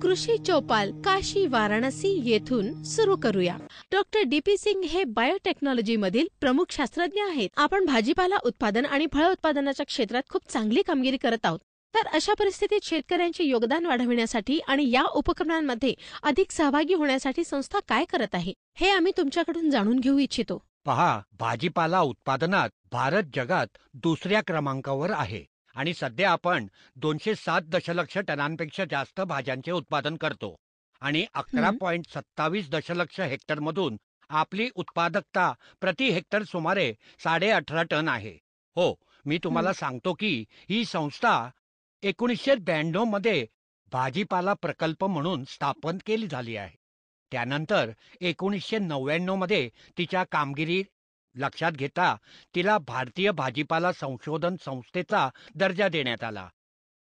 कृषी चौपाल काशी वाराणसी येथून सुरू करूया. Doctor DP. सिंग हे बायोटेक्नॉलॉजी मधील प्रमुख शास्त्रज्ञ आहेत. आपण भाजीपाला उत्पादन आणि फळ उत्पादनाच्या क्षेत्रात खूप चांगली कामगिरी करत आहोत. तर अशा परिस्थितीत शेतकऱ्यांचे योगदान वाढविण्यासाठी आणि या उपक्रमांमध्ये अधिक सहभागी होण्यासाठी संस्था काय करत आहे हे आम्ही तुमच्याकडून जाणून घेऊ इच्छितो. पहा, भाजीपाला उत्पादनात भारत जगात दुसऱ्या क्रमांकावर आहे आणि सध्या आपण 207 दशलक्ष टनांपेक्षा जास्त भाज्यांचे उत्पादन करतो आणि 11.27 दशलक्ष हेक्टरमधून आपली उत्पादकता प्रति हेक्टर सुमारे 18.5 टन आहे. हो, मी तुम्हाला सांगतो की ही संस्था 1992 मध्ये भाजीपाला प्रकल्प म्हणून स्थापन केली झाली आहे. त्यानंतर 1999 मध्ये तिच्या कामगिरी लक्षात घेता तिला भारतीय भाजीपाला संशोधन संस्थेचा दर्जा देण्यात आला.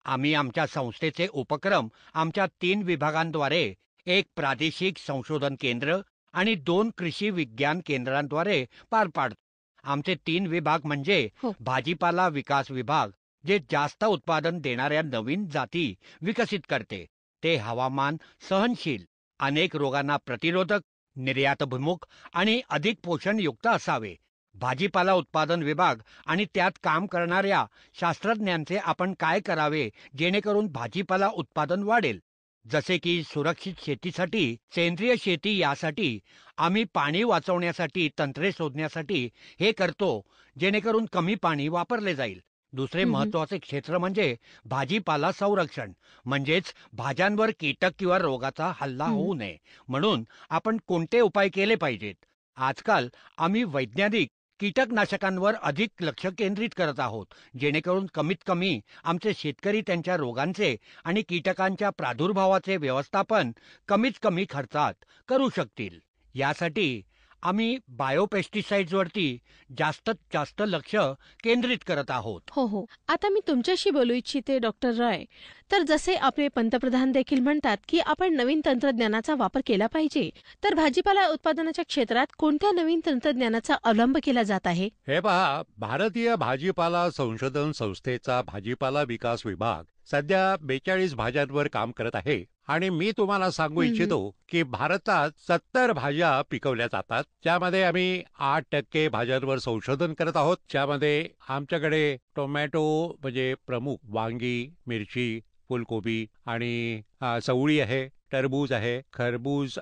आम्ही आमच्या संस्थेचे उपक्रम आमच्या 3 विभागांद्वारे, एक प्रादेशिक संशोधन केंद्र आणि 2 कृषी विज्ञान केंद्रांद्वारे पार पाडतो. आमचे 3 विभाग म्हणजे भाजीपाला विकास विभाग, जे जास्त उत्पादन देणाऱ्या नवीन जाती विकसित करते. ते हवामान सहनशील, अनेक रोगांना प्रतिरोधक, निर्यातभिमुख आणि अधिक पोषणयुक्त असावे. भाजीपाला उत्पादन विभाग आणि त्यात काम करणाऱ्या शास्त्रज्ञांचे आपण काय करावे जेणेकरून भाजीपाला उत्पादन वाढेल, जसे की सुरक्षित शेतीसाठी, सेंद्रिय शेती, यासाठी आम्ही पाणी वाचवण्यासाठी तंत्रे शोधण्यासाठी हे करतो जेणेकरून कमी पाणी वापरले जाईल. दुसरे महत्त्वाचे क्षेत्र म्हणजे भाजीपाला संरक्षण, म्हणजेच भाज्यांवर कीटक किंवा रोगाचा हल्ला होऊ नये म्हणून आपण कोणते उपाय केले पाहिजेत. आजकाल आम्ही वैज्ञानिक कीटकनाशकांवर अधिक लक्ष केंद्रित करत आहोत, जेणेकरून कमीत कमी आमचे शेतकरी त्यांच्या रोगांचे आणि कीटकांच्या प्रादुर्भावाचे व्यवस्थापन कमीत कमी खर्चात करू शकतील. यासाठी आम्ही बायोपेस्टिसाइड्सवरती जास्तीत जास्त लक्ष केंद्रित करत आहोत. हो, आता मी तुमच्याशी बोलू इच्छिते डॉक्टर रॉय. तर जसे आपले पंतप्रधान देखील म्हणतात की आपण नवीन तंत्रज्ञानाचा वापर केला पाहिजे, तर भाजीपाला उत्पादनाच्या क्षेत्रात कोणत्या नवीन तंत्रज्ञानाचा अवलंब केला जात आहे? हे पहा, भारतीय भाजीपाला संशोधन संस्थेचा भाजीपाला विकास विभाग सध्या 42 भाज्यांवर काम करत आहे आणि मी तुम्हाला सांगू इच्छितो की भारतात 70 भाज्या पिकवल्या जातात, ज्यामध्ये आम्ही 8% भाज्यांवर संशोधन करत आहोत. ज्यामध्ये आमच्याकडे टोमॅटो म्हणजे प्रमुख, वांगी, मिरची, फुलकोबी आणि चवळी आहे, टरबूज आहे, खरबूज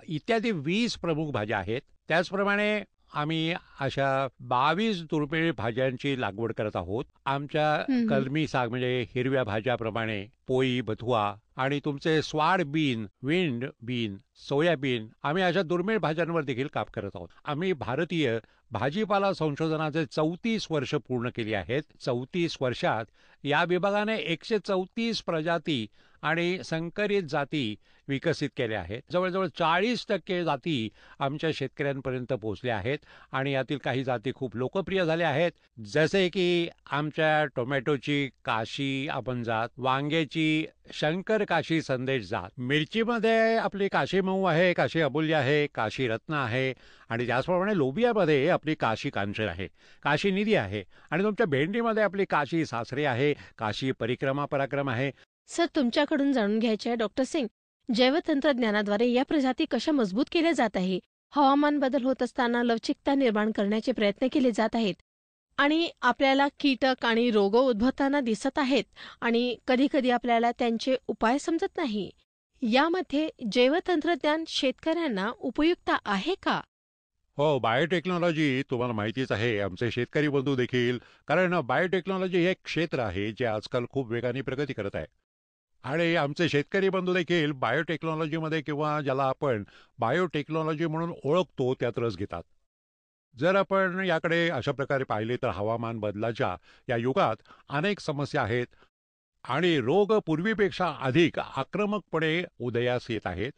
इत्यादी 20 प्रमुख भाज्या आहेत. त्याचप्रमाणे आम्ही अशा 22 दुर्मिळ भाज्यांची लागवड करत आहोत. आमच्या कलमी साग म्हणजे हिरव्या भाज्याप्रमाणे पोळी, बथुआ आणि तुमचे स्वाड बीन, विंड बीन, सोयाबीन, आम्ही अशा दुर्मिळ भाज्यांवर देखील काम करत आहोत. आम्ही भारतीय भाजीपाला संशोधनाचे 34 वर्ष पूर्ण केली आहेत. 34 वर्षात या विभागाने 134 प्रजाती आणि संकरित जाती विकसित केल्या आहेत. जवळजवळ 40% जाती आमच्या शेतकऱ्यांपर्यंत पोहोचल्या आहेत आणि यातील काही जाती खूप लोकप्रिय झाल्या आहेत, जसे की आमच्या टोमॅटोची काशी आपण जात, वांग्याची शंकर काशी संदेश जात, मिरचीमध्ये आपली काशी मऊ आहे, काशी अमूल्य आहे, काशी रत्न आहे आणि त्याचप्रमाणे लोबियामध्ये आपली काशी कांचन आहे, काशी निधी आहे आणि तुमच्या भेंडीमध्ये आपली काशी सासरे आहे, काशी परिक्रमा पराक्रम आहे. सर, तुमच्याकडून जाणून घ्यायचे आहे डॉक्टर सिंग, जैवतंत्रज्ञानाद्वारे या प्रजाती कशा मजबूत केल्या जात आहे. हवामान बदल होत असताना लवचिकता निर्माण करण्याचे प्रयत्न केले जात आहेत आणि आपल्याला कीटक आणि रोग उद्भवताना दिसत आहेत आणि कधी कधी आपल्याला त्यांचे उपाय समजत नाही. यामध्ये जैवतंत्रज्ञान शेतकऱ्यांना उपयुक्त आहे का? हो, बायोटेक्नॉलॉजी तुम्हाला माहितीच आहे, आमचे शेतकरी बंधू देखील, कारण बायोटेक्नॉलॉजी हे एक क्षेत्र आहे जे आजकाल खूप वेगाने प्रगती करत आहे आणि आमचे शेतकरी बंधू देखील बायोटेक्नॉलॉजीमध्ये किंवा ज्याला आपण बायोटेक्नॉलॉजी म्हणून ओळखतो त्यात रस घेतात. जर आपण याकडे अशा प्रकारे पाहिले तर हवामान बदलाच्या या युगात अनेक समस्या आहेत आणि रोग पूर्वीपेक्षा अधिक आक्रमकपणे उदयास येत आहेत.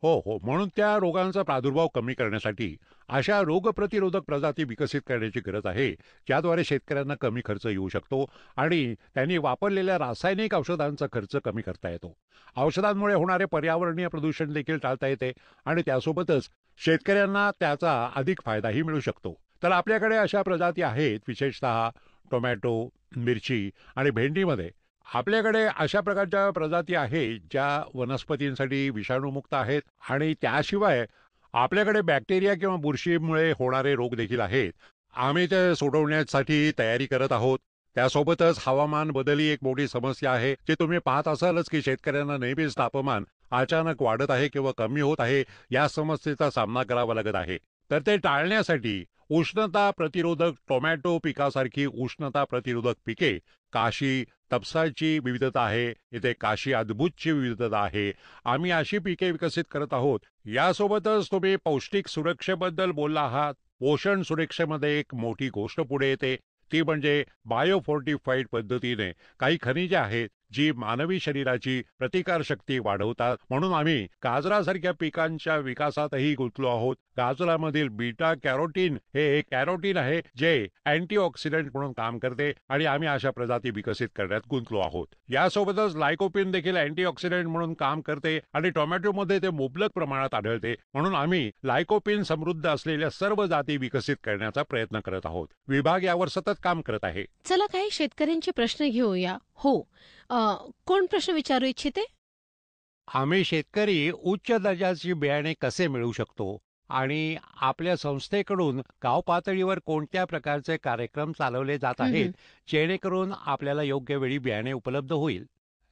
हो, म्हणून त्या रोगांचा प्रादुर्भाव कमी करण्यासाठी अशा रोगप्रतिरोधक प्रजाती विकसित करण्याची गरज आहे, ज्याद्वारे शेतकऱ्यांना कमी खर्च येऊ शकतो आणि त्यांनी वापरलेल्या रासायनिक औषधांचा खर्च कमी करता येतो. औषधांमुळे होणारे पर्यावरणीय प्रदूषण देखील टाळता येते आणि त्यासोबतच शेतकऱ्यांना त्याचा अधिक फायदाही मिळू शकतो. तर आपल्याकडे अशा प्रजाती आहेत, विशेषतः टोमॅटो, मिरची आणि भेंडीमध्ये आपल्याकडे अशा प्रकारच्या प्रजाती आहेत ज्या वनस्पतींसाठी विषाणूमुक्त आहेत आणि त्याशिवाय आपल्याकडे बॅक्टेरिया किंवा बुरशीमुळे होणारे रोग देखील आहेत. आम्ही ते सोडवण्यासाठी तयारी करत आहोत. त्यासोबतच हवामान बदल ही एक मोठी समस्या आहे, जी तुम्ही पाहत असालच की शेतकऱ्यांना नेहमीच तापमान अचानक वाढत आहे किंवा कमी होत आहे, या समस्येचा सामना करावा लागत आहे. तर ते टाळण्यासाठी उष्णता प्रतिरोधक टोमॅटो पिकासारखी उष्णता प्रतिरोधक पिके, काशी, तपसाची विविधता आहे, इथे काशी अद्भुतची विविधता आहे. आम्ही अशी पिके विकसित करत आहोत. यासोबतच तुम्ही पौष्टिक सुरक्षेबद्दल बोलला आहात. पोषण सुरक्षेमध्ये एक मोठी गोष्ट पुढे येते, ती म्हणजे बायोफोर्टिफाईड पद्धतीने काही खनिजे आहेत जी मानवी शरीराची प्रतिकारशक्ती वाढवतात. म्हणून आम्ही गाजरासारख्या पिकांच्या विकासातही गुंतलो आहोत. गाजरामधील बीटा कॅरोटीन हे एक कॅरोटीन आहे जे अँटीऑक्सिडंट म्हणून काम करते आणि आम्ही अशा प्रजाती विकसित करण्यात गुंतलो आहोत. यासोबतच लायकोपिन देखील अँटीऑक्सिडंट म्हणून काम करते आणि टोमॅटोमध्ये ते मुबलक प्रमाणात आढळते. म्हणून आम्ही लायकोपिन समृद्ध असलेल्या सर्व जाती विकसित करण्याचा प्रयत्न करत आहोत. विभाग यावर सतत काम करत आहे. चला काही शेतकऱ्यांचे प्रश्न घेऊया. हो, कोण प्रश्न विचारू इच्छिते? आम्ही शेतकरी उच्च दर्जाची बियाणे कसे मिळवू शकतो आणि आपल्या संस्थेकडून गाव पातळीवर कोणत्या प्रकारचे कार्यक्रम चालवले जात आहेत जेणेकरून आपल्याला योग्य वेळी बियाणे उपलब्ध होईल,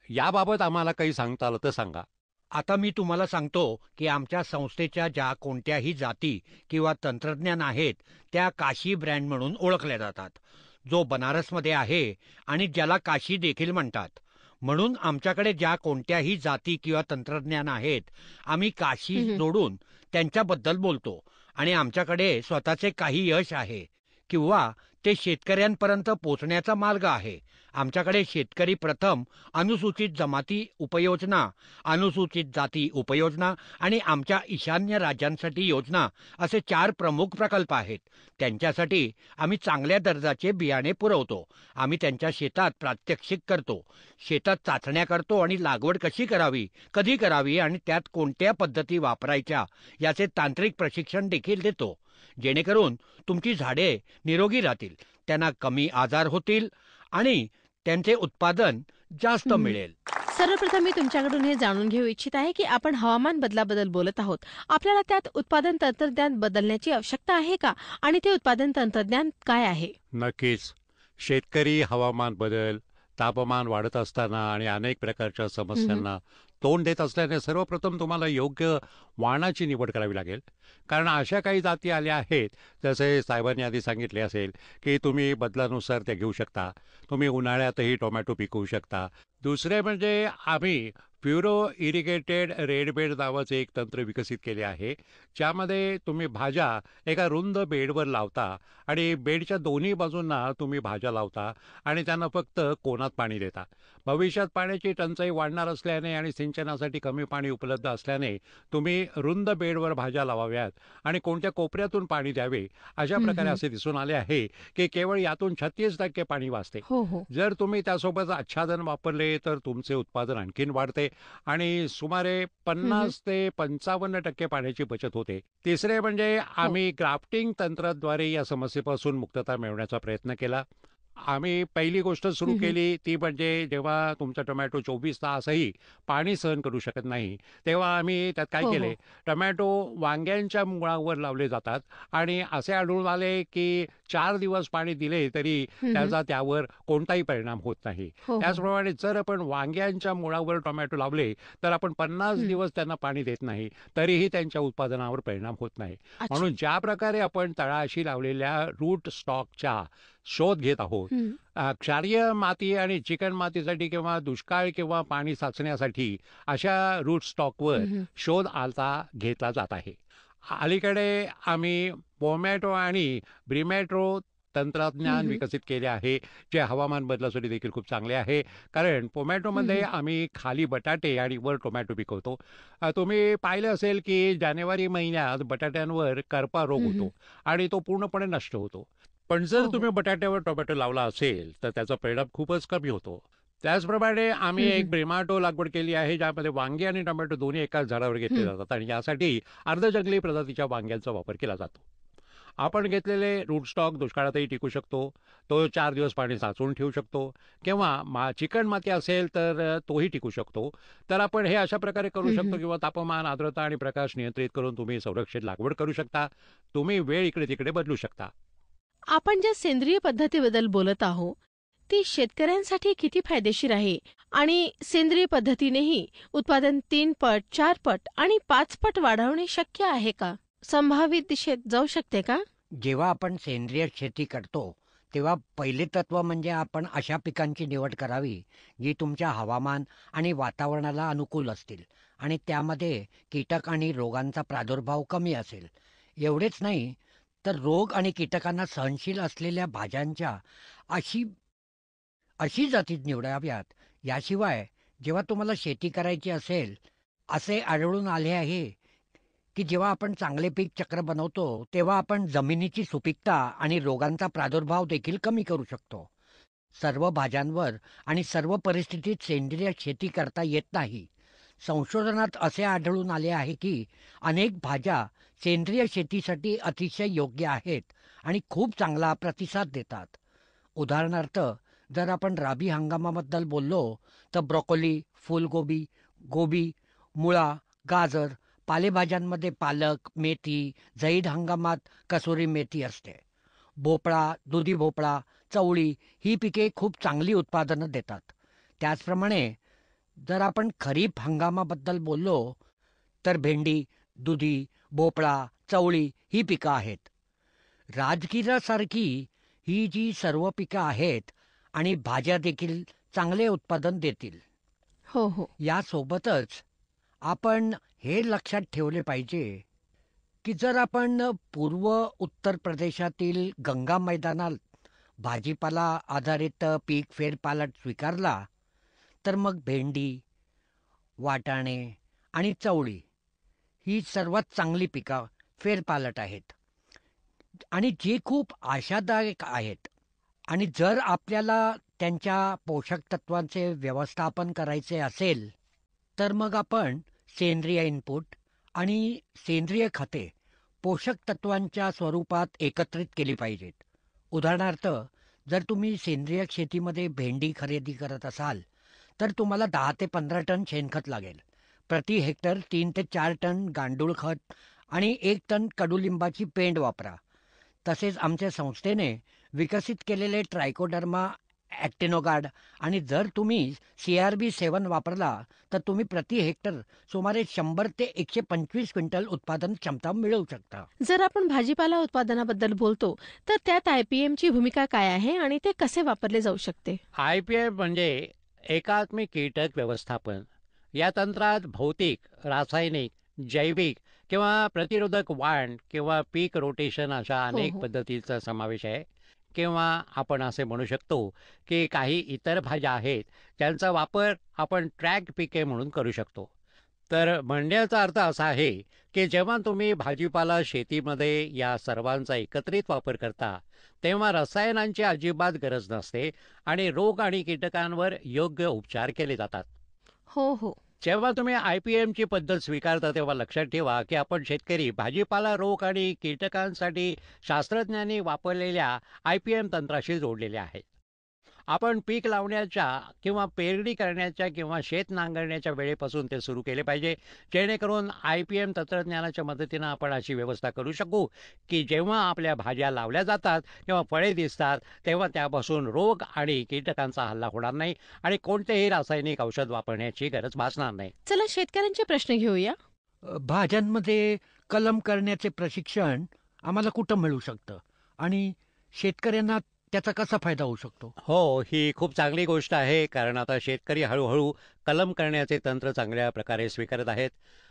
याबाबत आम्हाला काही सांगता आलं तर सांगा. आता मी तुम्हाला सांगतो की आमच्या संस्थेच्या ज्या कोणत्याही जाती किंवा तंत्रज्ञान आहेत त्या काशी ब्रँड म्हणून ओळखल्या जातात, जो बनारसमध्ये आहे आणि ज्याला काशी देखील म्हणतात. म्हणून आमच्याकडे ज्या कोणत्याही जाती किंवा तंत्रज्ञान आहेत आम्ही काशी जोडून त्यांच्याबद्दल बोलतो आणि आमच्याकडे स्वतःचे काही यश आहे किंवा ते शेतकऱ्यांपर्यंत पोचण्याचा मार्ग आहे. आमच्याकडे शेतकरी प्रथम, अनुसूचित जमाती उपयोजना, अनुसूचित जाती उपयोजना आणि आमच्या ईशान्य राज्यांसाठी योजना असे 4 प्रमुख प्रकल्प आहेत. त्यांच्यासाठी आम्ही चांगल्या दर्जाचे बियाणे पुरवतो. आम्ही त्यांच्या शेतात प्रात्यक्षिक करतो, शेतात चाचण्या करतो आणि लागवड कशी करावी, कधी करावी आणि त्यात कोणत्या पद्धती वापरायच्या याचे तांत्रिक प्रशिक्षण देखील देतो, जेणेकरून तुमची झाडे निरोगी राहतील, त्यांना कमी आजार होतील आणि त्यांचे उत्पादन जास्त मिळेल. सर्वप्रथम मी तुमच्याकडून हे जाणून घेऊ इच्छित आहे की आपण हवामान बदलाबद्दल बोलत आहोत. आपल्याला त्यात उत्पादन तंत्रज्ञान बदलण्याची आवश्यकता आहे का आणि ते उत्पादन तंत्रज्ञान काय आहे? नक्कीच. शेतकरी हवामान बदल, तापमान वाढत असताना आणि अनेक प्रकारच्या समस्यांना तोंड देत असल्याने सर्वप्रथम तुम्हाला योग्य वाणाची निवड करावी लागेल. कारण अशा काही जाती आल्या आहेत, जसे साहेबांनी आधी सांगितले असेल की तुम्ही बदलानुसार ते घेऊ शकता. तुम्ही उन्हाळ्यातही टोमॅटो पिकवू शकता. दुसरे म्हणजे आम्ही प्युरो इरिगेटेड रेडबेड नावाचे एक तंत्र विकसित केले आहे, ज्यामध्ये तुम्ही भाज्या एका रुंद बेडवर लावता आणि बेडच्या दोन्ही बाजूंना तुम्ही भाज्या लावता आणि त्यांना फक्त कोनात पाणी देता. भविष्यात पाण्याची टंचाई वाढणार असल्याने आणि सिंचनासाठी कमी पाणी उपलब्ध असल्याने तुम्ही रुंद बेडवर भाज्या लावाव्यात आणि कोणत्या कोपऱ्यातून पाणी द्यावे, अशा प्रकारे असे दिसून आले आहे की केवळ यातून 36% पाणी वाचते. जर तुम्ही त्यासोबत आच्छादन वापरले तर तुमचे उत्पादन आणखीन वाढते आणि सुमारे 50 ते 55% पाण्याची बचत होते. तिसरे म्हणजे आम्ही ग्राफ्टिंग तंत्राद्वारे या समस्येपासून मुक्तता मिळवण्याचा प्रयत्न केला. आम्ही पहिली गोष्ट सुरू केली ती म्हणजे जेव्हा तुमचा टोमॅटो 24 तासही पाणी सहन करू शकत नाही, तेव्हा आम्ही त्यात काय केले, टोमॅटो वांग्यांच्या मुळावर लावले जातात आणि असे आढळून आले की 4 दिवस पाणी दिले तरी त्याचा त्यावर कोणताही परिणाम होत नाही. त्याचप्रमाणे जर आपण वांग्यांच्या मुळावर टोमॅटो लावले तर आपण 50 दिवस त्यांना पाणी देत नाही तरीही त्यांच्या उत्पादनावर परिणाम होत नाही. म्हणून ज्या प्रकारे आपण तळाशी लावलेल्या रूट स्टॉकच्या शोध घेत आहोत, क्षारीय माती आणि चिकन मातीसाठी किंवा दुष्काळ किंवा पाणी साचण्यासाठी अशा रूट स्टॉकवर शोध आता घेतला जात आहे. अलीकडे आम्ही पोमॅटो आणि ब्रिमॅटो तंत्रज्ञान विकसित केले आहे, जे हवामान बदलासाठी देखील खूप चांगले आहे. कारण पोमॅटोमध्ये आम्ही खाली बटाटे आणि वर टोमॅटो पिकवतो. तुम्ही पाहिलं असेल की जानेवारी महिन्यात बटाट्यांवर करपा रोग होतो आणि तो पूर्णपणे नष्ट होतो. पण जर तुम्ही बटाट्यावर टोमॅटो लावला असेल तर त्याचा परिणाम खूपच कमी होतो. त्याचप्रमाणे आम्ही एक ब्रिमॅटो लागवड केली आहे, ज्यामध्ये वांगे आणि टोमॅटो दोन्ही एकाच झाडावर घेतले जातात आणि यासाठी अर्धजंगली प्रजातीच्या वांग्यांचा वापर केला जातो. आपण घेतलेले रूट स्टॉक दुष्काळातही टिकू शकतो. तो 4 दिवस पाणी साचवून ठेवू शकतो किंवा चिकण माती असेल तर तोही टिकू शकतो. तर आपण हे अशा प्रकारे करू हं, शकतो हं. किंवा तापमान, आर्द्रता आणि प्रकाश नियंत्रित करून तुम्ही संरक्षित लागवड करू शकता. तुम्ही वेळ इकडे-तिकडे बदलू शकता. आपण ज्या सेंद्रिय पद्धतीबद्दल बोलत आहोत, ती शेतकऱ्यांसाठी किती फायदेशीर आहे? आणि सेंद्रिय पद्धतीनेही उत्पादन 3 पट, 4 पट आणि 5 पट वाढवणे शक्य आहे का? संभावित दिशेत जाऊ शकते का? जेव्हा आपण सेंद्रिय शेती करतो तेव्हा पहिले तत्व म्हणजे आपण अशा पिकांची निवड करावी जी तुमच्या हवामान आणि वातावरणाला अनुकूल असतील आणि त्यामध्ये कीटक आणि रोगांचा प्रादुर्भाव कमी असेल. एवढेच नाही तर रोग आणि कीटकांना सहनशील असलेल्या भाज्यांच्या अशी अशी जाती निवडाव्यात. याशिवाय जेव्हा तुम्हाला शेती करायची असेल असे आढळून आले आहे की जेव्हा आपण चांगले पीक चक्र बनवतो तेव्हा आपण जमिनीची सुपीकता आणि रोगांचा प्रादुर्भाव देखील कमी करू शकतो. सर्व भाज्यांवर आणि सर्व परिस्थितीत सेंद्रिय शेती करता येत नाही. संशोधनात असे आढळून आले आहे की अनेक भाज्या सेंद्रिय शेतीसाठी अतिशय योग्य आहेत आणि खूप चांगला प्रतिसाद देतात. उदाहरणार्थ, जर आपण राबी हंगामाबद्दल बोललो तर ब्रोकोली, फुलगोबी, गोबी, मुळा, गाजर, पालेभाज्यांमध्ये पालक, मेथी, झैद हंगामात कसुरी मेथी असते. भोपळा, दुधी भोपळा, चवळी ही पिके खूप चांगली उत्पादनं देतात. त्याचप्रमाणे जर आपण खरीप हंगामाबद्दल बोललो तर भेंडी, दुधी, भोपळा, चवळी ही पिकं आहेत. राजगिरासारखी ही जी सर्व पिकं आहेत आणि भाज्या देखील चांगले उत्पादन देतील. हो, हो. यासोबतच आपण हे लक्षात ठेवले पाहिजे की जर आपण पूर्व उत्तर प्रदेशातील गंगा मैदानात भाजीपाला आधारित पीक फेरपालट स्वीकारला तर मग भेंडी, वाटाणे आणि चवळी ही सर्वात चांगली पिकं फेरपालट आहेत आणि जे खूप आशादायक आहेत. आणि जर आपल्याला त्यांच्या पोषक तत्वांचे व्यवस्थापन करायचे असेल तर मग आपण सेंद्रिय इनपुट आणि सेंद्रिय खते पोषक तत्वांच्या स्वरूपात एकत्रित केली पाहिजेत. उदाहरणार्थ, जर तुम्ही सेंद्रिय शेतीमध्ये भेंडी खरेदी करत असाल तर तुम्हाला 10 ते 15 टन शेणखत लागेल. प्रति हेक्टर 3 ते 4 टन गांडूळ खत आणि 1 टन कडुलिंबाची पेंड वापरा. तसेच आमच्या संस्थेने विकसित केलेले ट्रायकोडर्मा ॲक्टिनोगार्ड आणि जर तुम्ही CRB7 वापरला तर तुम्ही प्रति हेक्टर सुमारे 100 ते 125 क्विंटल उत्पादन क्षमता मिळवू शकता. जर आपण भाजीपाला उत्पादनाबद्दल बोलतो, तर त्यात IPM ची भूमिका काय आहे आणि ते कसे वापरले जाऊ शकते? IPM म्हणजे एकात्मिक कीटक व्यवस्थापन. या तंत्रात भौतिक, रासायनिक, जैविक किंवा प्रतिरोधक वाण किंवा पीक रोटेशन अशा हो, अनेक हो. पद्धतीचा समावेश आहे. किंवा आपण असे म्हणू शकतो की काही इतर भाज्या आहेत ज्यांचा वापर आपण ट्रॅक पिके म्हणून करू शकतो. तर म्हणण्याचा अर्थ असा आहे की जेव्हा तुम्ही भाजीपाला शेतीमध्ये या सर्वांचा एकत्रित वापर करता तेव्हा रसायनांची अजिबात गरज नसते आणि रोग आणि कीटकांवर योग्य उपचार केले जातात. हो, हो. जेव्हा तुम्ही IPMची पद्धत स्वीकारता तेव्हा लक्षात ठेवा की आपण शेतकरी भाजीपाला रोग आणि कीटकांसाठी शास्त्रज्ञांनी वापरलेल्या IPM तंत्राशी जोडलेले आहेत. आपण पीक लावण्याच्या किंवा पेरणी करण्याच्या किंवा शेत नांगरण्याच्या वेळेपासून ते सुरू केले पाहिजे, जेणेकरून IPM तंत्रज्ञानाच्या मदतीनं आपण अशी व्यवस्था करू शकू की जेव्हा आपल्या भाज्या लावल्या जातात किंवा फळे दिसतात तेव्हा त्यापासून रोग आणि कीटकांचा हल्ला होणार नाही आणि कोणतेही रासायनिक औषध वापरण्याची गरज भासणार नाही. चला शेतकऱ्यांचे प्रश्न घेऊया. भाज्यांमध्ये कलम करण्याचे प्रशिक्षण आम्हाला कुठं मिळू शकतं आणि शेतकऱ्यांना त्याचा कसा फायदा होऊ शकतो? हो, ही खूप चांगली गोष्ट आहे, कारण आता शेतकरी हळूहळू कलम करण्याचे तंत्र चांगल्या प्रकारे स्वीकारत आहेत.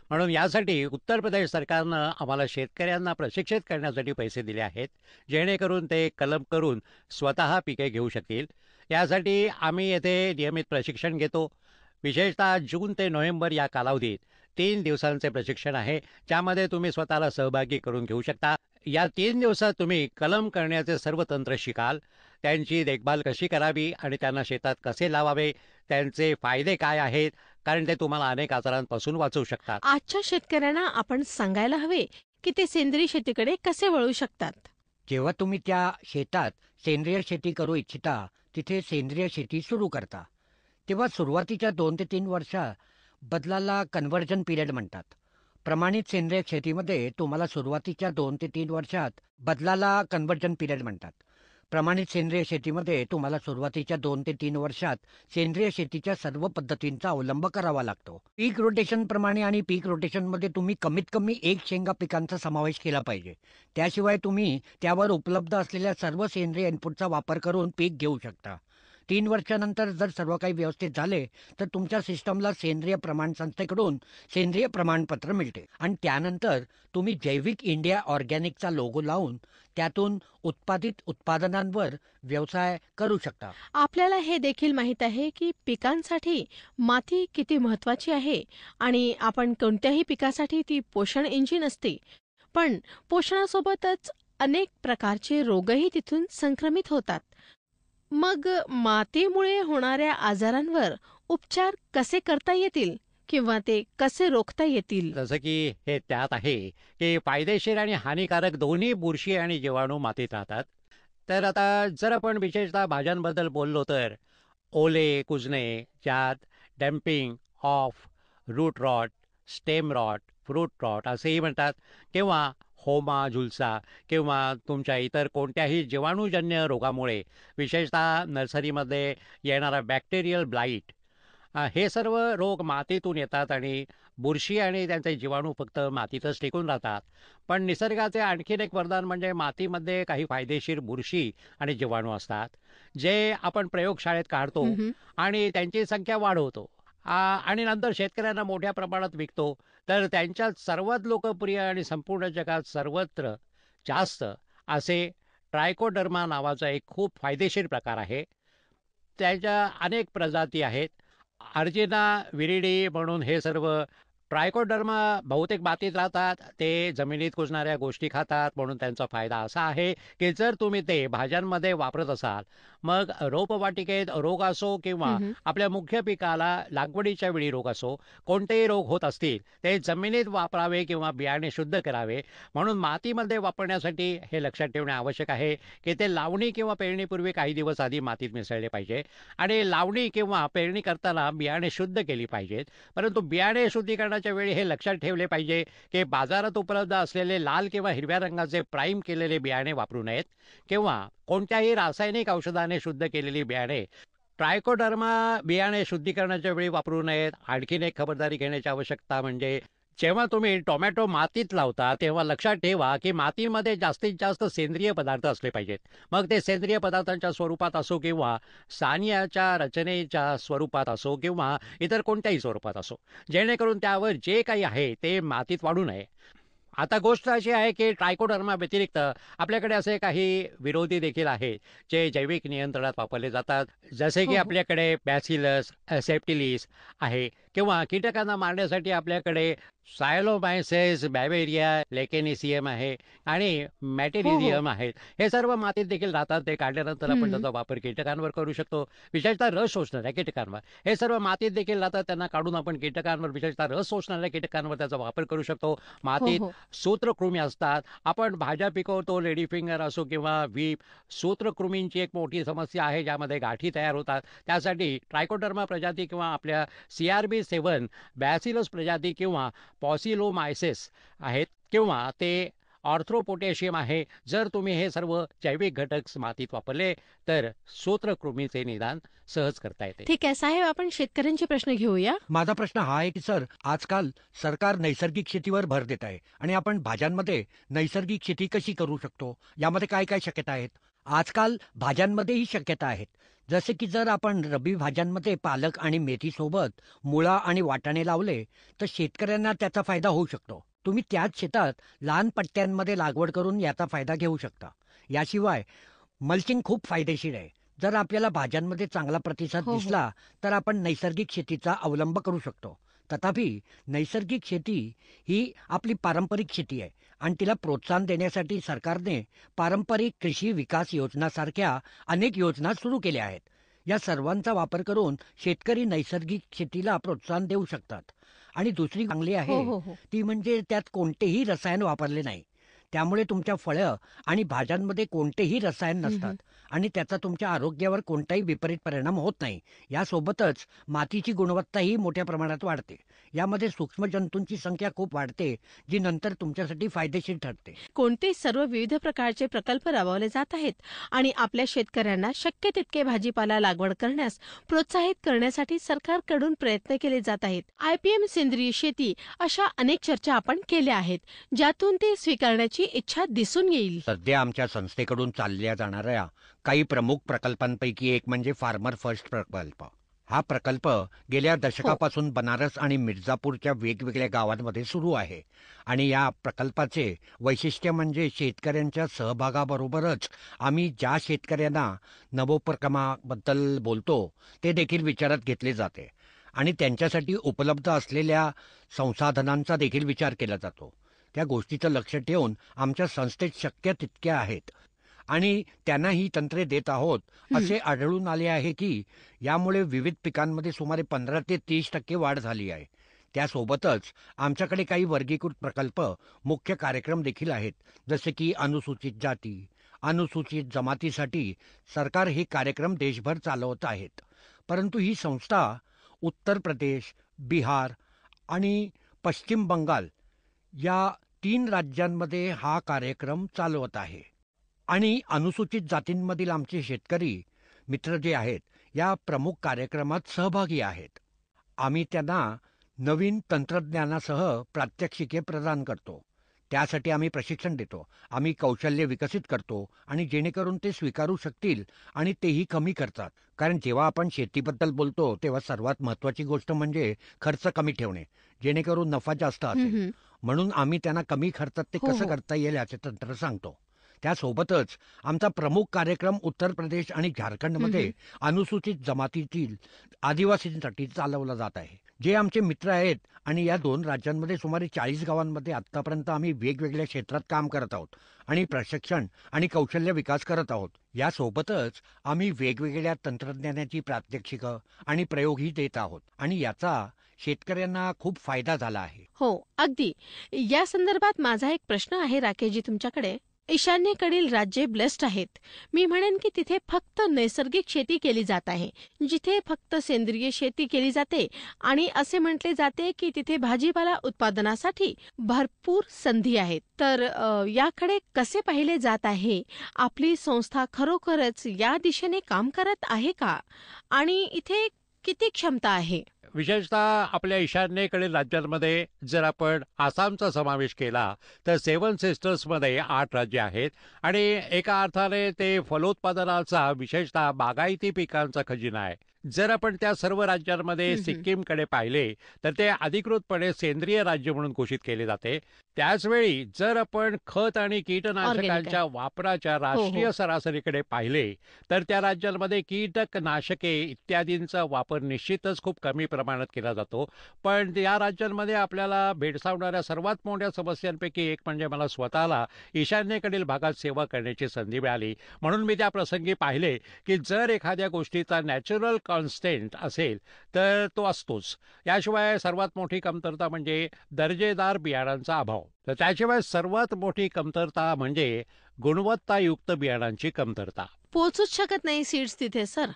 म्हणून यासाठी उत्तर प्रदेश सरकारनं आम्हाला शेतकऱ्यांना प्रशिक्षित करण्यासाठी पैसे दिले आहेत, जेणेकरून ते कलम करून स्वतः पिके घेऊ शकतील. यासाठी आम्ही येथे नियमित प्रशिक्षण घेतो. विशेषतः जून ते नोव्हेंबर या कालावधीत 3 दिवसांचे प्रशिक्षण आहे, ज्यामध्ये तुम्ही स्वतःला सहभागी करून घेऊ शकता. या 3 दिवसात तुम्ही कलम करण्याचे सर्व तंत्र शिकाल, त्यांची देखभाल कशी करावी आणि त्यांना शेतात कसे लावावे, त्यांचे फायदे काय आहेत, कारण ते तुम्हाला अनेक आजारांपासून वाचवू शकतात. आजच्या शेतकऱ्यांना आपण सांगायला हवे की ते सेंद्रिय शेतीकडे कसे वळू शकतात. जेव्हा तुम्ही त्या शेतात सेंद्रिय शेती करू इच्छिता, तिथे सेंद्रिय शेती सुरू करता, तेव्हा सुरुवातीच्या 2 ते 3 वर्षा बदलाला कन्व्हर्जन पिरियड म्हणतात. प्रमाणित सेंद्रिय शेतीमध्ये तुम्हाला सुरुवातीच्या 2 ते 3 वर्षात बदलाला कन्व्हर्जन पिरियड म्हणतात. प्रमाणित सेंद्रिय शेतीमध्ये तुम्हाला सुरुवातीच्या 2 ते 3 वर्षात सेंद्रिय शेतीच्या सर्व पद्धतींचा अवलंब करावा लागतो. पीक रोटेशन प्रमाणे आणि पीक रोटेशनमध्ये तुम्ही कमीत कमी एक शेंगा पिकांचा समावेश केला पाहिजे. त्याशिवाय तुम्ही त्यावर उपलब्ध असलेल्या सर्व सेंद्रिय इनपुटचा वापर करून पीक घेऊ शकता. 3 वर्षानंतर जर सर्व काही व्यवस्थित झाले तर तुमच्या सिस्टमला सेंद्रिय प्रमाण संस्थेकडून सेंद्रिय प्रमाणपत्र मिळते आणि त्यानंतर तुम्ही जैविक इंडिया ऑर्गॅनिकचा लोगो लावून त्यातून उत्पादित उत्पादनांवर व्यवसाय करू शकता. आपल्याला हे देखील माहीत आहे की पिकांसाठी माती किती महत्वाची आहे आणि आपण कोणत्याही पिकासाठी ती पोषण इंजिन असते. पण पोषणासोबतच अनेक प्रकारचे रोगही तिथून संक्रमित होतात. मग मातीमुळे होणाऱ्या आजारांवर उपचार कसे करता येतील किंवा ते कसे रोखता येतील? जसं की हे त्यात आहे की फायदेशीर आणि हानिकारक दोन्ही बुरशी आणि जीवाणू मातीत राहतात. तर आता जर आपण विशेषतः भाज्यांबद्दल बोललो तर ओले कुजणे, ज्यात damping off, root rot, stem rot, fruit rot असेही म्हणतात, किंवा होमा झुलसा किंवा तुमच्या इतर कोणत्याही जीवाणूजन्य रोगामुळे विशेषतः नर्सरीमध्ये येणारा बॅक्टेरियल ब्लाईट, हे सर्व रोग मातीतून येतात आणि बुरशी आणि त्यांचे जीवाणू फक्त मातीतच टिकून राहतात. पण निसर्गाचे आणखीन एक वरदान म्हणजे मातीमध्ये काही फायदेशीर बुरशी आणि जीवाणू असतात, जे आपण प्रयोगशाळेत काढतो हम्म. आणि त्यांची संख्या वाढवतो आणि नंतर शेतकऱ्यांना मोठ्या प्रमाणात विकतो. तर त्यांच्यात सर्वात लोकप्रिय आणि संपूर्ण जगात सर्वत्र जास्त असे ट्रायकोडर्मा नावाचा एक खूप फायदेशीर प्रकार आहे. त्याच्या अनेक प्रजाती आहेत. अर्जिना विरिडी म्हणून हे सर्व ट्रायकोडर्मा बहुतेक मातीत राहतात. ते जमिनीत कुजणाऱ्या गोष्टी खातात, म्हणून त्यांचा फायदा असा आहे की जर तुम्ही ते भाज्यांमध्ये वापरत असाल, मग रोपवाटिकेत रोग असो किंवा हम्म. आपल्या मुख्य पिकाला लागवडीच्या वेळी रोग असो, कोणतेही रोग होत असतील ते जमिनीत वापरावे किंवा बियाणे शुद्ध करावे. म्हणून मातीमध्ये वापरण्यासाठी हे लक्षात ठेवणे आवश्यक आहे की ते लावणी किंवा पेरणीपूर्वी काही दिवस आधी मातीत मिसळले पाहिजे आणि लावणी किंवा पेरणी करताना बियाणे शुद्ध केली पाहिजेत. परंतु बियाणे शुद्धीकरणाच्या वेळी हे लक्षात ठेवले पाहिजे की बाजारात उपलब्ध असलेले लाल किंवा हिरव्या रंगाचे प्राईम केलेले बियाणे वापरू नयेत किंवा कोणत्याही रासायनिक औषधाने शुद्ध केलेली बियाणे ट्रायकोडर्मा बियाणे शुद्धीकरणाच्या वेळी वापरू नयेत. आणखीन एक खबरदारी घेण्याची आवश्यकता म्हणजे जेव्हा तुम्ही टोमॅटो मातीत लावता तेव्हा लक्षात ठेवा की मातीमध्ये जास्तीत जास्त सेंद्रिय पदार्थ असले पाहिजेत. मग ते सेंद्रिय पदार्थांच्या स्वरूपात असो किंवा सानियाच्या रचनेच्या स्वरूपात असो किंवा इतर कोणत्याही स्वरूपात असो, जेणेकरून त्यावर जे काही आहे ते मातीत वाढू नये. आता गोष्ट अशी आहे की ट्रायकोडर्मा व्यतिरिक्त आपल्याकडे असे काही विरोधी देखील आहेत जे जैविक नियंत्रणात वापरले जातात. जसे की हो हो. आपल्याकडे बॅसिलस सेप्टिलिस आहे किंवा कीटकांना मारण्यासाठी आपल्याकडे सायलोमायसेस, बॅवेरिया, लेकेनिसियम आहे आणि हो मॅटेरिझियम आहेत. हे सर्व मातीत देखील राहतात. ते काढल्यानंतर आपण हम्म. त्याचा वापर कीटकांवर करू शकतो, विशेषतः रस शोषणाऱ्या कीटकांवर. हे सर्व मातीत देखील राहतात. त्यांना काढून आपण कीटकांवर, विशेषतः रस शोषणाऱ्या कीटकांवर त्याचा वापर करू शकतो. हो मातीत हो. सूत्रकृमी असतात. आपण भाज्या पिकवतो, लेडी फिंगर असो किंवा व्हीप, सूत्रकृमींची एक मोठी समस्या आहे ज्यामध्ये गाठी तयार होतात. त्यासाठी ट्रायकोडर्मा प्रजाती किंवा आपल्या CRB7 बॅसिलस प्रजाती किंवा पॉसिलोमायसेस आहेत किंवा ते ऑर्थ्रोपोटॅशियम आहे. जर तुम्ही हे सर्व जैविक घटक मातीत वापरले तर सूत्रकृमीचे निदान सहज करता येते. ठीक आहे साहेब, आपण शेतकऱ्यांचे प्रश्न घेऊया. माझा प्रश्न हा आहे की सर, आजकाल सरकार नैसर्गिक शेतीवर भर देत आहे आणि आपण भाज्यांमध्ये नैसर्गिक शेती कशी करू शकतो, यामध्ये काय काय शक्यता आहेत? आजकाल भाज्यांमध्येही शक्यता आहेत. जसे की जर आपण रब्बी भाज्यांमध्ये पालक आणि मेथीसोबत मुळा आणि वाटाणे लावले तर शेतकऱ्यांना त्याचा फायदा होऊ शकतो. तुम्ही त्याच शेतात लहान पट्ट्यांमध्ये लागवड करून याचा फायदा घेऊ शकता. याशिवाय मल्चिंग खूप फायदेशीर आहे. जर आपल्याला भाज्यांमध्ये चांगला प्रतिसाद हो हो. दिसला तर आपण नैसर्गिक शेतीचा अवलंब करू शकतो. तथापि नैसर्गिक शेती ही आपली पारंपरिक शेती आहे आणि तिला प्रोत्साहन देण्यासाठी सरकारने पारंपरिक कृषी विकास योजनासारख्या अनेक योजना सुरू केल्या आहेत. या सर्वांचा वापर करून शेतकरी नैसर्गिक शेतीला प्रोत्साहन देऊ शकतात. आणि दुसरी चांगली हो आहे हो हो. ती म्हणजे त्यात कोणतेही रसायन वापरले नाही. त्यामुळे तुमच्या फळं आणि भाज्यांमध्ये कोणतेही रसायन नसतात आणि त्याचा तुमच्या आरोग्यावर कोणताही विपरीत परिणाम होत नाही. यासोबतच मातीची गुणवत्ताही मोठ्या प्रमाणात वाढते. यामध्ये सूक्ष्मजंतूंची संख्या खूप वाढते, जी नंतर तुमच्यासाठी फायदेशीर ठरते. कोणते सर्व विविध प्रकारचे प्रकल्प राबवले जात आहेत आणि आपल्या शेतकऱ्यांना शक्य तितके भाजीपाला लागवड करण्यास प्रोत्साहित करण्यासाठी सरकारकडून प्रयत्न केले जात आहेत. IPM सेंद्रिय शेती अशा अनेक चर्चा आपण केल्या आहेत, ज्यातून ते स्वीकारण्याची इच्छा दिसून येईल. सध्या आमच्या संस्थेकडून चालल्या जाणाऱ्या काही प्रमुख प्रकल्पांपैकी एक म्हणजे फार्मर फर्स्ट प्रकल्प. हा प्रकल्प गेल्या दशकापासून बनारस आणि मिर्झापूरच्या वेगवेगळ्या गावांमध्ये सुरू आहे आणि या प्रकल्पाचे वैशिष्ट्य म्हणजे शेतकऱ्यांच्या सहभागाबरोबरच आम्ही ज्या शेतकऱ्यांना नवोपक्रमाबद्दल बोलतो ते देखील विचारात घेतले जाते आणि त्यांच्यासाठी उपलब्ध असलेल्या संसाधनांचा देखील विचार केला जातो. त्या गोष्टीचं लक्ष ठेवून आमच्या संस्थेत शक्य तितक्या आहेत आणि त्यांना ही तंत्रे देत आहोत. असे आढळून आले आहे की यामुळे विविध पिकांमध्ये सुमारे 15 ते 30% वाढ झाली आहे. त्यासोबतच आमच्याकडे काही वर्गीकृत प्रकल्प, मुख्य कार्यक्रम देखील आहेत, जसे की अनुसूचित जाती, अनुसूचित जमातीसाठी सरकार हे कार्यक्रम देशभर चालवत आहेत. परंतु ही संस्था उत्तर प्रदेश, बिहार आणि पश्चिम बंगाल या 3 राज्यांमध्ये हा कार्यक्रम चालवत आहे आणि अनुसूचित जातींमधील आमचे शेतकरी मित्र जे आहेत या प्रमुख कार्यक्रमात सहभागी आहेत. आम्ही त्यांना नवीन तंत्रज्ञानासह प्रात्यक्षिके प्रदान करतो. त्यासाठी आम्ही प्रशिक्षण देतो. आम्ही कौशल्य विकसित करतो आणि जेणेकरून ते स्वीकारू शकतील आणि तेही कमी करतात. कारण जेव्हा आपण शेतीबद्दल बोलतो तेव्हा सर्वात महत्त्वाची गोष्ट म्हणजे खर्च कमी ठेवणे, जेणेकरून नफा जास्त असेल. म्हणून आम्ही त्यांना कमी खर्चात ते कसं करता येईल याचे तंत्र सांगतो. त्यासोबतच आमचा प्रमुख कार्यक्रम उत्तर प्रदेश आणि झारखंडमध्ये अनुसूचित जमातीतील आदिवासींसाठी चालवला जात आहे. जे आमचे मित्र आहेत आणि या 2 राज्यांमध्ये सुमारे 40 गावांमध्ये आत्तापर्यंत आम्ही वेगवेगळ्या क्षेत्रात काम करत आहोत आणि प्रशिक्षण आणि कौशल्य विकास करत आहोत. यासोबतच आम्ही वेगवेगळ्या तंत्रज्ञानाची प्रात्यक्षिकं आणि प्रयोगही देत आहोत आणि याचा शेतकऱ्यांना खूप फायदा झाला आहे. हो, अगदी. या संदर्भात माझा एक प्रश्न आहे राकेशजी तुमच्याकडे. ईशान्येकडील राज्ये ब्लेस्ड आहेत. मी म्हणेन की तिथे फक्त नैसर्गिक शेती केली जात आहे, जिथे फक्त सेंद्रिय शेती केली जाते आणि असे म्हटले जाते की तिथे भाजीपाला उत्पादनासाठी भरपूर संधी आहेत. तर याकडे कसे पाहिले जात आहे? आपली संस्था खरोखरच या दिशेने काम करत आहे का? आणि इथे किती क्षमता आहे? विशेषतः आपल्या ईशान्येकडील राज्यांमध्ये जर आपण आसामचा समावेश केला तर 7 सिस्टर्समध्ये 8 राज्य आहेत आणि एका अर्थाने ते फलोत्पादनाचा विशेषतः बागायती पिकांचा खजिना आहे. जर आपण त्या सर्व राज्यांमध्ये सिक्कीमकडे पाहिले तर ते अधिकृतपणे सेंद्रिय राज्य म्हणून घोषित केले जाते. त्याचवेळी जर आपण खत आणि कीटनाशकांच्या वापराच्या राष्ट्रीय सरासरीकडे पाहिले तर त्या राज्यांमध्ये कीटकनाशके इत्यादींचा वापर निश्चितच खूप कमी प्रमाणात केला जातो. पण या राज्यांमध्ये आपल्याला भेडसावणाऱ्या सर्वात मोठ्या समस्यांपैकी एक म्हणजे मला स्वतःला ईशान्येकडील भागात सेवा करण्याची संधी मिळाली. म्हणून मी त्या प्रसंगी पाहिले की जर एखाद्या गोष्टीचा नॅचरल कॉन्स्टंट असेल तर तो असतोच. याशिवाय सर्वात मोठी कमतरता म्हणजे दर्जेदार बियाणांचा अभाव. तर त्याशिवाय सर्वात मोठी कमतरता म्हणजे गुणवत्तायुक्त बियाणांची कमतरता. पोहोचूच शकत नाही सीड्स तिथे सर.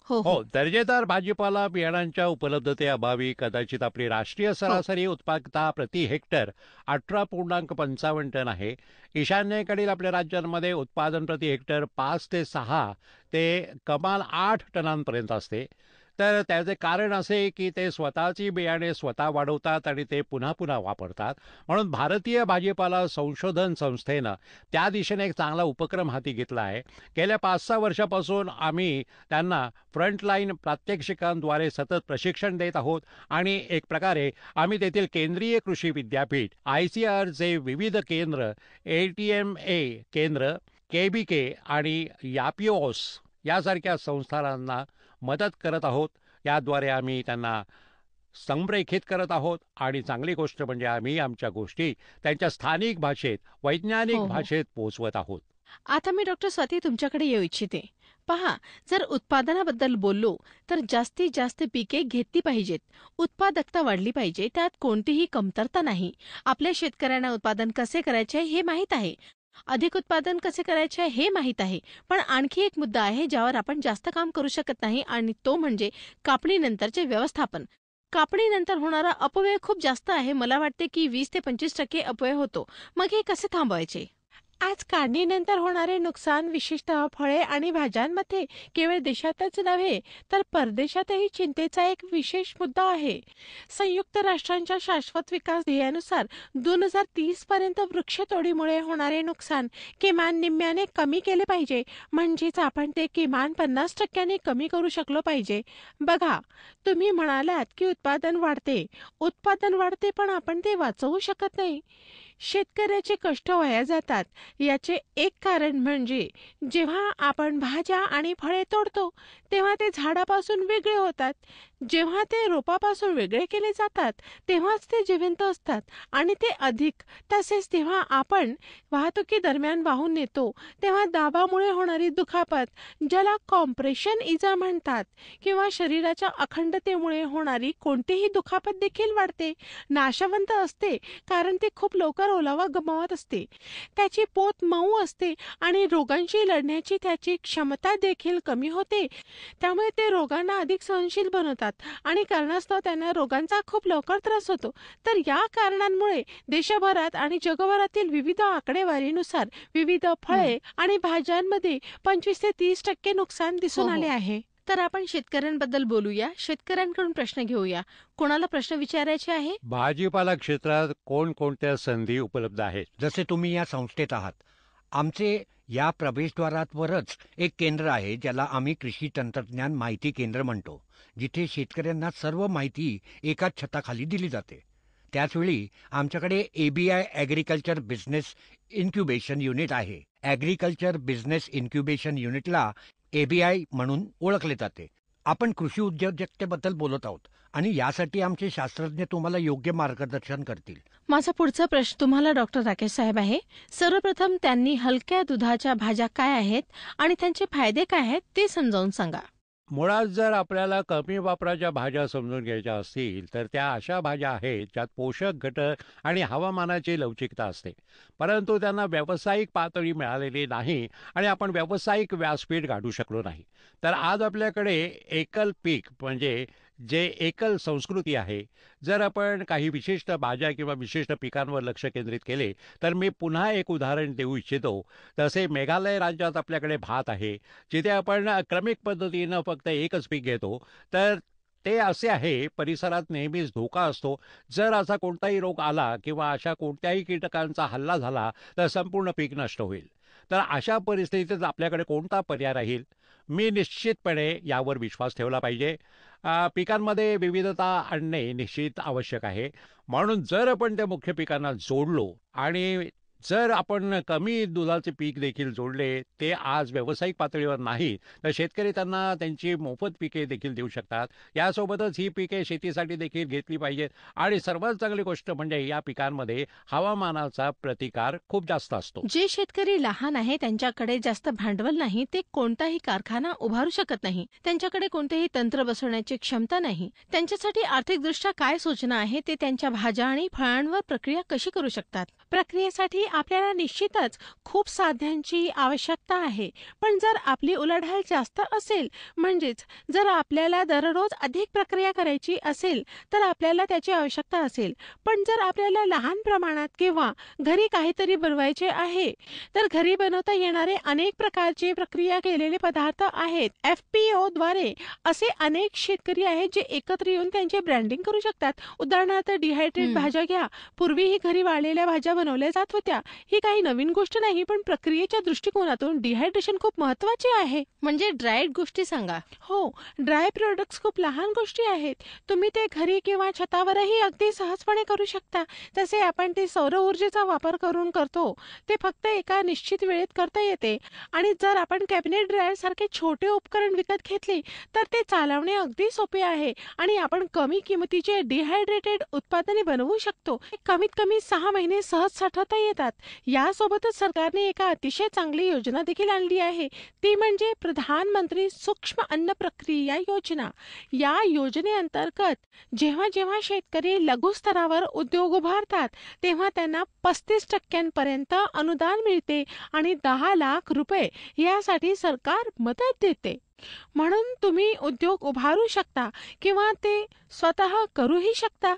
हो, दर्जेदार भाजीपाला बियाणांच्या उपलब्धतेअभावी कदाचित आपली राष्ट्रीय सरासरी उत्पादकता प्रति हेक्टर 18.55 टन आहे. ईशान्येकडील आपल्या राज्यांमध्ये उत्पादन प्रति हेक्टर 5 ते 6 ते कमाल 8 टनांपर्यंत असते. तर त्याचे कारण असे की ते स्वतःची बियाणे स्वतः वाढवतात आणि ते पुन्हा पुन्हा वापरतात. म्हणून भारतीय भाजीपाला संशोधन संस्थेनं त्या दिशेने एक चांगला उपक्रम हाती घेतला आहे. गेल्या 5-6 वर्षापासून आम्ही त्यांना फ्रंटलाईन प्रात्यक्षिकांद्वारे सतत प्रशिक्षण देत आहोत आणि एक प्रकारे आम्ही तेथील केंद्रीय कृषी विद्यापीठ, ICARचे विविध केंद्र, ATMA केंद्र, KBK आणि यापिओस यासारख्या संस्थांना मदत करत आहोत. याद्वारे आम्ही त्यांना संरेखित करत आहोत आणि चांगली गोष्ट म्हणजे आम्ही आमच्या गोष्टी त्यांच्या स्थानिक भाषेत, वैज्ञानिक भाषेत पोहोचवत आहोत. आता मी डॉक्टर स्वाती तुमच्याकडे येऊ इच्छिते. पहा, जर उत्पादनाबद्दल बोललो तर जास्तीत जास्त पिके घेतली पाहिजेत. उत्पादकता वाढली पाहिजे, त्यात कोणतीही कमतरता नाही. आपल्या शेतकऱ्यांना उत्पादन कसे करायचे हे माहीत आहे. अधिक उत्पादन कसे करायचे हे माहीत आहे. पण आणखी एक मुद्दा आहे ज्यावर आपण जास्त काम करू शकत नाही आणि तो म्हणजे कापणीनंतरचे व्यवस्थापन. कापणीनंतर होणारा अपव्यय खूप जास्त आहे. मला वाटते की 20 ते 25% अपव्यय होतो. मग हे कसे थांबवायचे? आज काढणीनंतर होणारे नुकसान विशेषतः फळे आणि भाज्यांमध्ये केवळ देशातच नव्हे तर परदेशातही चिंतेचा एक विशेष मुद्दा आहे. संयुक्त राष्ट्रांच्या शाश्वत विकास ध्येयानुसार 2030 पर्यंत वृक्षतोडीमुळे होणारे नुकसान किमान निम्म्याने कमी केले पाहिजे. म्हणजेच आपण ते किमान 50% कमी करू शकलो पाहिजे. बघा, तुम्ही म्हणालात की उत्पादन वाढते पण आपण ते वाचवू शकत नाही. शेतकऱ्याचे कष्ट वाया जातात. याचे एक कारण म्हणजे जेव्हा आपण भाज्या आणि फळे तोडतो तेव्हा ते झाडापासून वेगळे होतात. जेव्हा ते रोपापासून वेगळे केले जातात तेव्हाच ते जिवंत असतात आणि ते अधिक. तसेच जेव्हा आपण वाहतुकी दरम्यान वाहून नेतो तेव्हा दाबामुळे होणारी दुखापत, ज्याला कॉम्प्रेशन इजा म्हणतात, किंवा शरीराच्या अखंडतेमुळे होणारी कोणतीही दुखापत देखील वाढते. नाशवंत असते कारण ते खूप लवकर ओलावा गमावत असते. त्याची पोत मऊ असते आणि रोगांशी लढण्याची त्याची क्षमता देखील कमी होते. त्यामुळे ते रोगांना अधिक सहनशील बनवतात आणि कारणास्तव त्यांना रोगांचा खूप लवकर त्रास होतो. तर या कारणांमुळे देशभरात आणि जगभरातील विविध आकडेवारीनुसार विविध फळे आणि भाज्यांमध्ये 25 ते 30% नुकसान दिसून हो, हो. आले आहे. तर आपण शेतकऱ्यांबद्दल बोलूया. शेतकऱ्यांकडून प्रश्न घेऊया. कोणाला प्रश्न विचारायचे आहे? भाजीपाला क्षेत्रात कोणकोणत्या संधी उपलब्ध आहेत? जसे तुम्ही या संस्थेत आहात, आमचे या प्रवेशद्वारावरच एक केंद्र आहे ज्याला आम्ही कृषी तंत्रज्ञान माहिती केंद्र म्हणतो, जिथे शेतकऱ्यांना सर्व माहिती एकाच छताखाली दिली जाते. त्याचवेळी आमच्याकडे ABI agriculture business incubation unit आहे. ॲग्रिकल्चर बिझनेस इन्क्युबेशन युनिटला ABI म्हणून ओळखले जाते. आपण कृषी उद्योजकतेबद्दल बोलत आहोत आणि यासाठी आमचे शास्त्रज्ञ तुम्हाला योग्य मार्गदर्शन करतील. माझा पुढचा प्रश्न तुम्हाला डॉक्टर राकेश साहेब आहे. सर्वप्रथम त्यांनी हलक्या दुधाच्या भाज्या काय आहेत आणि त्यांचे फायदे काय आहेत ते समजावून सांगा. मुळात जर आपल्याला कमी वापराच्या भाज्या समजून घ्यायच्या असतील तर त्या अशा भाज्या आहेत ज्यात पोषक घटक आणि हवामानाची लवचिकता असते, परंतु त्यांना व्यावसायिक पातळी मिळालेली नाही आणि आपण व्यावसायिक व्यासपीठ गाठू शकलो नाही. तर आज आपल्याकडे एकल पीक म्हणजे जे एकल संस्कृती आहे. जर आपण काही विशिष्ट भाज्या किंवा विशिष्ट पिकांवर लक्ष केंद्रित केले तर मी पुन्हा एक उदाहरण देऊ इच्छितो. तसे मेघालय राज्यात आपल्याकडे भात आहे, जिथे आपण क्रमिक पद्धतीनं फक्त एकच पीक घेतो. तर ते असे आहे, परिसरात नेहमीच धोका असतो. जर असा कोणताही रोग आला किंवा अशा कोणत्याही कीटकांचा हल्ला झाला तर संपूर्ण पीक नष्ट होईल. तर अशा परिस्थितीत आपल्याकडे कोणता पर्याय राहील? मी निश्चितपणे यावर विश्वास ठेवला पाहिजे. पिकांमध्ये विविधता आणणे निश्चित आवश्यक आहे. म्हणून जर आपण त्या मुख्य पिकांना जोडलो आणि जर आपण कमी दुधाचे पीक देखील जोडले, ते आज व्यावसायिक पातळीवर नाही, तर शेतकरी त्यांना त्यांची मोफत पिके देखील देऊ शकतात. यासोबतच ही पिके शेतीसाठी देखील घेतली पाहिजेत आणि सर्वात चांगली गोष्ट म्हणजे या पिकांमध्ये हवामानाचा प्रतिकार खूप जास्त असतो. जे शेतकरी लहान आहे त्यांच्याकडे जास्त भांडवल नाही, ते कोणताही कारखाना उभारू शकत नाही, त्यांच्याकडे कोणतेही तंत्र बसवण्याची क्षमता नाही. त्यांच्यासाठी आर्थिकदृष्ट्या काय सूचना आहे ते त्यांच्या भाज्या आणि फळांवर प्रक्रिया कशी करू शकतात? प्रक्रियेसाठी आपल्याला निश्चितच खूप साधनांची आवश्यकता आहे. पण जर आपली उलाढाल जास्त असेल, म्हणजेच जर आपल्याला दररोज अधिक प्रक्रिया करायची असेल तर आपल्याला त्याची आवश्यकता असेल. पण जर आपल्याला लहान प्रमाणात किंवा घरी काहीतरी बनवायचे आहे तर घरी बनवता येणारे अनेक प्रकारचे प्रक्रिया केलेले पदार्थ आहेत. FPO द्वारे असे अनेक शेतकरी आहेत जे एकत्र येऊन त्यांचे ब्रँडिंग करू शकतात. उदाहरणार्थ डिहायड्रेट भाज्या घ्या. पूर्वीही घरी वाळलेल्या भाज्या बनवल्या जात होत्या. ही काही नवीन गोष्ट नाही, पण प्रक्रियेच्या दृष्टिकोनातून डिहायड्रेशन खूप महत्वाचे आहे. म्हणजे ड्राईड गोष्टी सांगा. हो, ड्राय प्रोडक्ट्स खूप लहान गोष्टी आहेत. तुम्ही ते घरी किंवा छतावरही अगदी सहजपणे करू शकता. तसे आपण ते सौर ऊर्जेचा वापर करून करतो. ते फक्त एका निश्चित वेळेत करता येते. आणि जर आपण कॅबिनेट ड्रायर सारखे छोटे उपकरण विकत घेतले तर ते चालवणे अगदी सोपे आहे आणि आपण कमी किमतीचे डिहायड्रेटेड उत्पादने बनवू शकतो. कमीत कमी 6 महिने सहज सहज साठवता येतात. यासोबतच सरकारने एका अतिशय चांगली योजना देखील आणली आहे. ती म्हणजे प्रधानमंत्री सूक्ष्म अन्न प्रक्रिया योजना. या योजनेअंतर्गत जेव्हा जेव्हा शेतकरी लघु स्तरावर उद्योग उभारतात तेव्हा त्यांना 35% अनुदान मिळते आणि 10 लाख रुपये यासाठी सरकार मदत देते. म्हणून तुम्ही उद्योग उभारू शकता किंवा ते स्वतः करूही शकता.